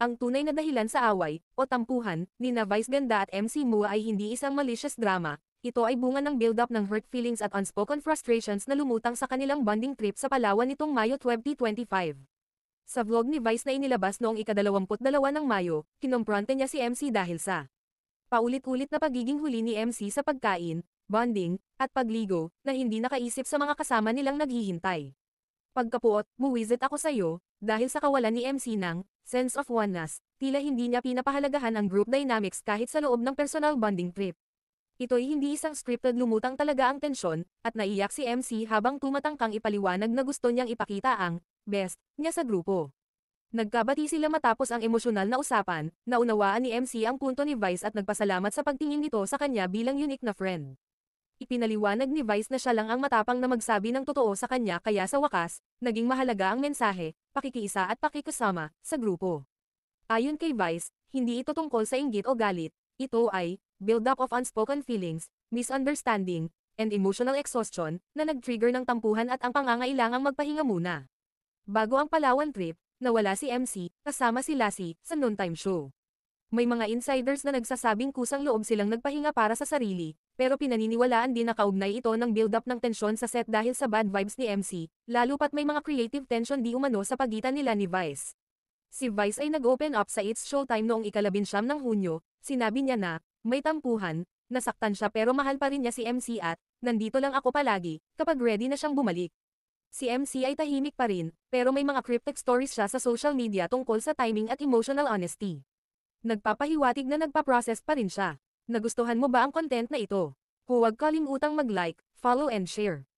Ang tunay na dahilan sa away, o tampuhan, ni na Vice Ganda at MC Mua ay hindi isang malicious drama, ito ay bunga ng build-up ng hurt feelings at unspoken frustrations na lumutang sa kanilang bonding trip sa Palawan nitong Mayo 2025. Sa vlog ni Vice na inilabas noong ika-22 ng Mayo, kinumpronte niya si MC dahil sa paulit-ulit na pagiging huli ni MC sa pagkain, bonding, at pagligo, na hindi nakaisip sa mga kasama nilang naghihintay. Pagkapuot, buwisit ako sa'yo, dahil sa kawalan ni MC ng sense of oneness, tila hindi niya pinapahalagahan ang group dynamics kahit sa loob ng personal bonding trip. Ito'y hindi isang scripted, lumutang talaga ang tensyon, at naiyak si MC habang tumatangkang ipaliwanag na gusto niyang ipakita ang best niya sa grupo. Nagkabati sila matapos ang emosyonal na usapan, naunawaan ni MC ang punto ni Vice at nagpasalamat sa pagtingin nito sa kanya bilang unique na friend. Ipinaliwanag ni Vice na siya lang ang matapang na magsabi ng totoo sa kanya, kaya sa wakas, naging mahalaga ang mensahe, pakikiisa at pakikisama, sa grupo. Ayon kay Vice, hindi ito tungkol sa inggit o galit, ito ay build-up of unspoken feelings, misunderstanding, and emotional exhaustion, na nag-trigger ng tampuhan at ang pangangailangang magpahinga muna. Bago ang Palawan trip, nawala si MC, kasama si Lassie, sa noontime show. May mga insiders na nagsasabing kusang loob silang nagpahinga para sa sarili, pero pinaniniwalaan din na kaugnay ito ng build-up ng tensyon sa set dahil sa bad vibes ni MC, lalo pat may mga creative tension di umano sa pagitan nila ni Vice. Si Vice ay nag-open up sa It's Showtime noong ika-19 ng Hunyo, sinabi niya na, may tampuhan, nasaktan siya pero mahal pa rin niya si MC at, nandito lang ako palagi, kapag ready na siyang bumalik. Si MC ay tahimik pa rin, pero may mga cryptic stories siya sa social media tungkol sa timing at emotional honesty. Nagpapahiwatig na nagpa-process pa rin siya. Nagustuhan mo ba ang content na ito? Huwag kalimutang mag-like, follow and share.